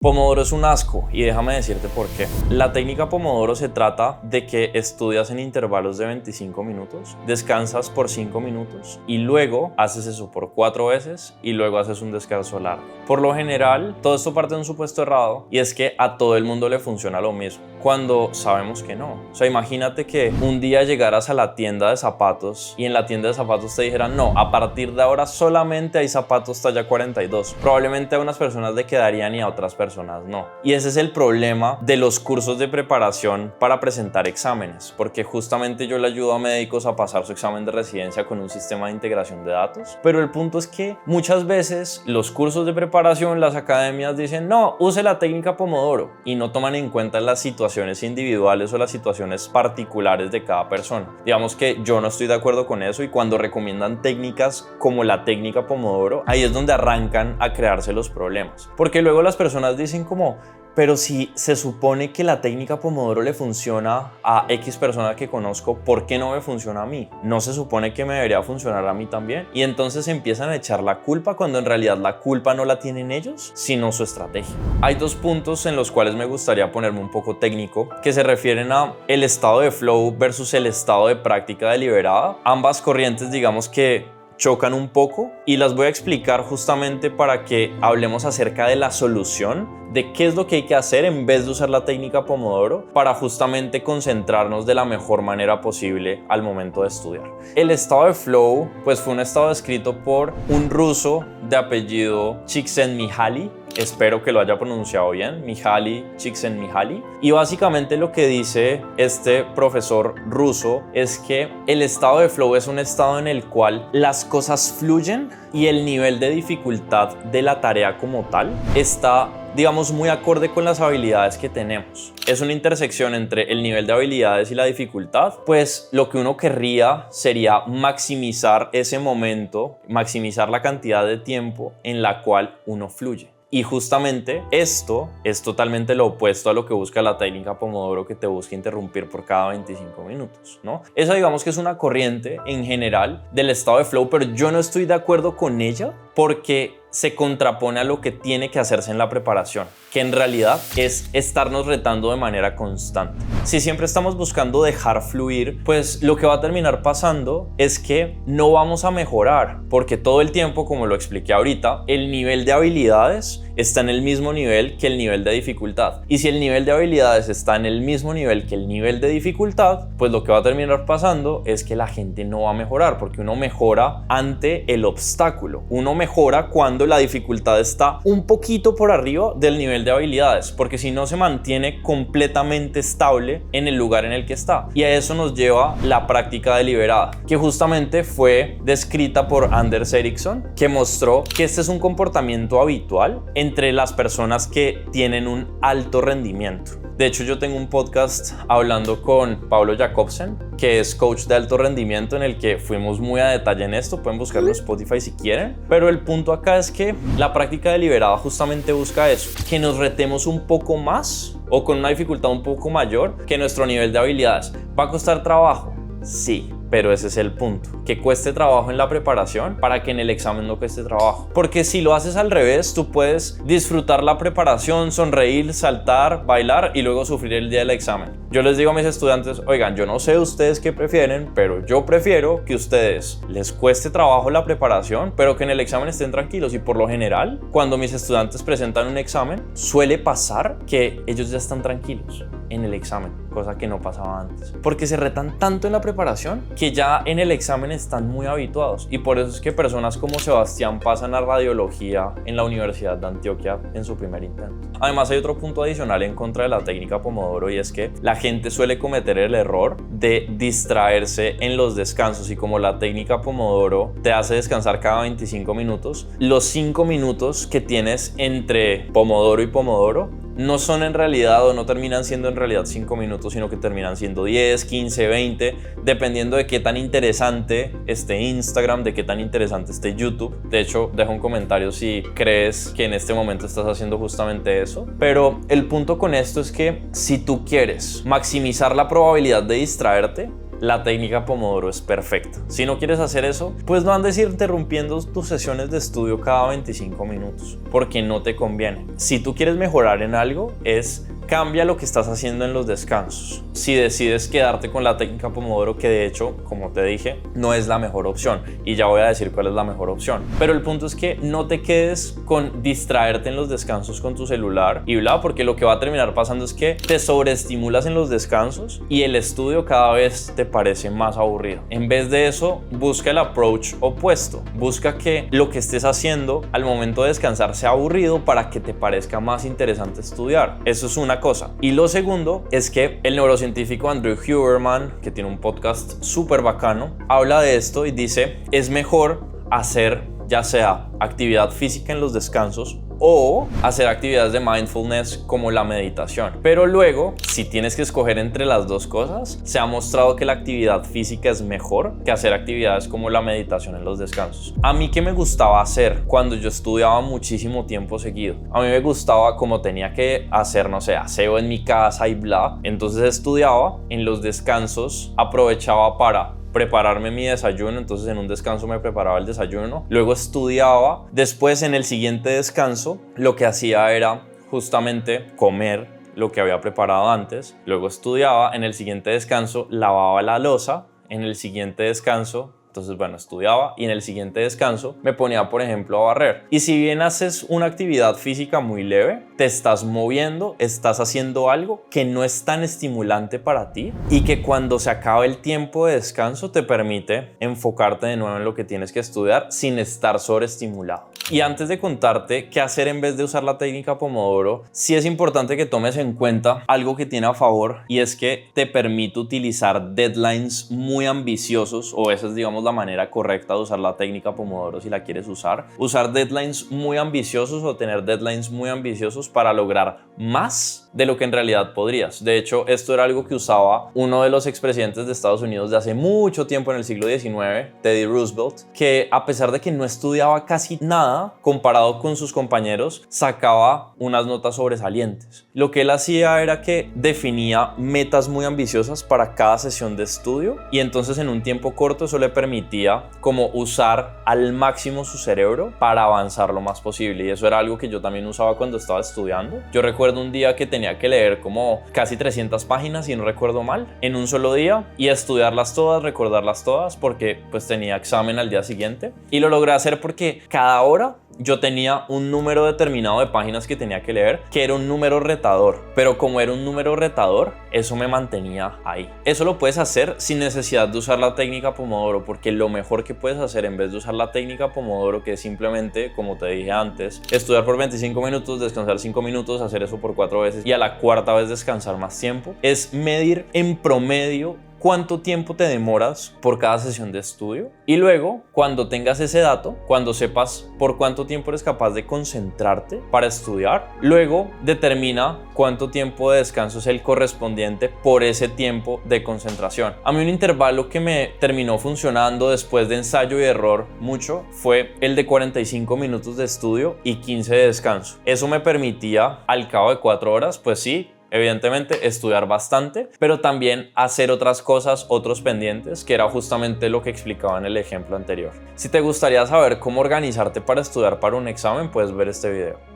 Pomodoro es un asco y déjame decirte por qué. La técnica Pomodoro se trata de que estudias en intervalos de 25 minutos, descansas por 5 minutos y luego haces eso por 4 veces y luego haces un descanso largo. Por lo general, todo esto parte de un supuesto errado y es que a todo el mundo le funciona lo mismo, cuando sabemos que no. O sea, imagínate que un día llegaras a la tienda de zapatos y en la tienda de zapatos te dijeran no, a partir de ahora solamente hay zapatos talla 42. Probablemente a unas personas le quedarían y a otras personas no. Y ese es el problema de los cursos de preparación para presentar exámenes, porque justamente yo le ayudo a médicos a pasar su examen de residencia con un sistema de integración de datos, pero el punto es que muchas veces los cursos de preparación, las academias dicen no, use la técnica Pomodoro y no toman en cuenta las situaciones individuales o las situaciones particulares de cada persona. Digamos que yo no estoy de acuerdo con eso y cuando recomiendan técnicas como la técnica Pomodoro, ahí es donde arrancan a crearse los problemas, porque luego las personas dicen como, pero si se supone que la técnica Pomodoro le funciona a X persona que conozco, ¿por qué no me funciona a mí? ¿No se supone que me debería funcionar a mí también? Y entonces empiezan a echar la culpa cuando en realidad la culpa no la tienen ellos, sino su estrategia. Hay dos puntos en los cuales me gustaría ponerme un poco técnico, que se refieren a el estado de flow versus el estado de práctica deliberada. Ambas corrientes, digamos que chocan un poco y las voy a explicar justamente para que hablemos acerca de la solución, de qué es lo que hay que hacer en vez de usar la técnica Pomodoro para justamente concentrarnos de la mejor manera posible al momento de estudiar. El estado de flow pues fue un estado descrito por un ruso de apellido Csikszentmihalyi. Espero que lo haya pronunciado bien, Csikszentmihalyi. Y básicamente lo que dice este profesor ruso es que el estado de flow es un estado en el cual las cosas fluyen y el nivel de dificultad de la tarea como tal está, digamos, muy acorde con las habilidades que tenemos. Es una intersección entre el nivel de habilidades y la dificultad, pues lo que uno querría sería maximizar ese momento, maximizar la cantidad de tiempo en la cual uno fluye. Y justamente esto es totalmente lo opuesto a lo que busca la técnica Pomodoro, que te busca interrumpir por cada 25 minutos, ¿no? Esa digamos que es una corriente en general del estado de flow, pero yo no estoy de acuerdo con ella porque se contrapone a lo que tiene que hacerse en la preparación, que en realidad es estarnos retando de manera constante. Si siempre estamos buscando dejar fluir, pues lo que va a terminar pasando es que no vamos a mejorar, porque todo el tiempo, como lo expliqué ahorita, el nivel de habilidades está en el mismo nivel que el nivel de dificultad. Y si el nivel de habilidades está en el mismo nivel que el nivel de dificultad, pues lo que va a terminar pasando es que la gente no va a mejorar, porque uno mejora ante el obstáculo. Uno mejora cuando la dificultad está un poquito por arriba del nivel de habilidades, porque si no se mantiene completamente estable en el lugar en el que está. Y a eso nos lleva la práctica deliberada, que justamente fue descrita por Anders Ericsson, que mostró que este es un comportamiento habitual entre las personas que tienen un alto rendimiento. De hecho, yo tengo un podcast hablando con Pablo Jacobsen, que es coach de alto rendimiento, en el que fuimos muy a detalle en esto. Pueden buscarlo en Spotify si quieren. Pero el punto acá es que la práctica deliberada justamente busca eso, que nos retemos un poco más o con una dificultad un poco mayor que nuestro nivel de habilidades. ¿Va a costar trabajo? Sí. Pero ese es el punto, que cueste trabajo en la preparación para que en el examen no cueste trabajo. Porque si lo haces al revés, tú puedes disfrutar la preparación, sonreír, saltar, bailar y luego sufrir el día del examen. Yo les digo a mis estudiantes, oigan, yo no sé ustedes qué prefieren, pero yo prefiero que ustedes les cueste trabajo la preparación, pero que en el examen estén tranquilos. Y por lo general, cuando mis estudiantes presentan un examen, suele pasar que ellos ya están tranquilos en el examen, cosa que no pasaba antes, porque se retan tanto en la preparación que ya en el examen están muy habituados. Y por eso es que personas como Sebastián pasan a radiología en la Universidad de Antioquia en su primer intento. Además, hay otro punto adicional en contra de la técnica Pomodoro, y es que la gente suele cometer el error de distraerse en los descansos. Y como la técnica Pomodoro te hace descansar cada 25 minutos, los 5 minutos que tienes entre Pomodoro y Pomodoro no son en realidad, o no terminan siendo en realidad 5 minutos, sino que terminan siendo 10, 15, 20, dependiendo de qué tan interesante esté Instagram, de qué tan interesante esté YouTube. De hecho, deja un comentario si crees que en este momento estás haciendo justamente eso. Pero el punto con esto es que si tú quieres maximizar la probabilidad de distraerte, la técnica Pomodoro es perfecta. Si no quieres hacer eso, pues no andes interrumpiendo tus sesiones de estudio cada 25 minutos, porque no te conviene. Si tú quieres mejorar en algo, cambia lo que estás haciendo en los descansos. Si decides quedarte con la técnica Pomodoro, que de hecho, como te dije, no es la mejor opción, y ya voy a decir cuál es la mejor opción. Pero el punto es que no te quedes con distraerte en los descansos con tu celular y bla, porque lo que va a terminar pasando es que te sobreestimulas en los descansos y el estudio cada vez te parece más aburrido. En vez de eso, busca el approach opuesto. Busca que lo que estés haciendo al momento de descansar sea aburrido para que te parezca más interesante estudiar. Eso es una cosa. Y lo segundo es que el neurocientífico Andrew Huberman, que tiene un podcast súper bacano, habla de esto y dice: es mejor hacer ya sea actividad física en los descansos o hacer actividades de mindfulness como la meditación. Pero luego, si tienes que escoger entre las dos cosas, se ha mostrado que la actividad física es mejor que hacer actividades como la meditación en los descansos. A mí, ¿qué me gustaba hacer cuando yo estudiaba muchísimo tiempo seguido? A mí me gustaba, como tenía que hacer, no sé, aseo en mi casa y bla, entonces estudiaba. En los descansos aprovechaba para prepararme mi desayuno, entonces en un descanso me preparaba el desayuno, luego estudiaba, después en el siguiente descanso lo que hacía era justamente comer lo que había preparado antes, luego estudiaba, en el siguiente descanso lavaba la loza, en el siguiente descanso entonces, bueno, estudiaba y en el siguiente descanso me ponía, por ejemplo, a barrer. Y si bien haces una actividad física muy leve, te estás moviendo, estás haciendo algo que no es tan estimulante para ti y que cuando se acabe el tiempo de descanso te permite enfocarte de nuevo en lo que tienes que estudiar sin estar sobreestimulado. Y antes de contarte qué hacer en vez de usar la técnica Pomodoro, sí es importante que tomes en cuenta algo que tiene a favor, y es que te permite utilizar deadlines muy ambiciosos, o esa es, digamos, la manera correcta de usar la técnica Pomodoro si la quieres usar. Usar deadlines muy ambiciosos o tener deadlines muy ambiciosos para lograr más de lo que en realidad podrías. De hecho, esto era algo que usaba uno de los expresidentes de Estados Unidos de hace mucho tiempo en el siglo XIX, Teddy Roosevelt, que a pesar de que no estudiaba casi nada, comparado con sus compañeros, sacaba unas notas sobresalientes. Lo que él hacía era que definía metas muy ambiciosas para cada sesión de estudio, y entonces en un tiempo corto eso le permitía como usar al máximo su cerebro para avanzar lo más posible, y eso era algo que yo también usaba cuando estaba estudiando. Yo recuerdo un día que tenía que leer como casi 300 páginas, si no recuerdo mal, en un solo día, y estudiarlas todas, recordarlas todas, porque pues tenía examen al día siguiente, y lo logré hacer porque cada hora yo tenía un número determinado de páginas que tenía que leer, que era un número retador, pero como era un número retador, eso me mantenía ahí. Eso lo puedes hacer sin necesidad de usar la técnica Pomodoro, porque lo mejor que puedes hacer en vez de usar la técnica Pomodoro, que es simplemente, como te dije antes, estudiar por 25 minutos, descansar 5 minutos, hacer eso por 4 veces y a la cuarta vez descansar más tiempo, es medir en promedio cuánto tiempo te demoras por cada sesión de estudio, y luego, cuando tengas ese dato, cuando sepas por cuánto tiempo eres capaz de concentrarte para estudiar, luego determina cuánto tiempo de descanso es el correspondiente por ese tiempo de concentración. A mí un intervalo que me terminó funcionando después de ensayo y error mucho fue el de 45 minutos de estudio y 15 de descanso. Eso me permitía, al cabo de 4 horas, pues sí, evidentemente estudiar bastante, pero también hacer otras cosas, otros pendientes, que era justamente lo que explicaba en el ejemplo anterior. Si te gustaría saber cómo organizarte para estudiar para un examen, puedes ver este video.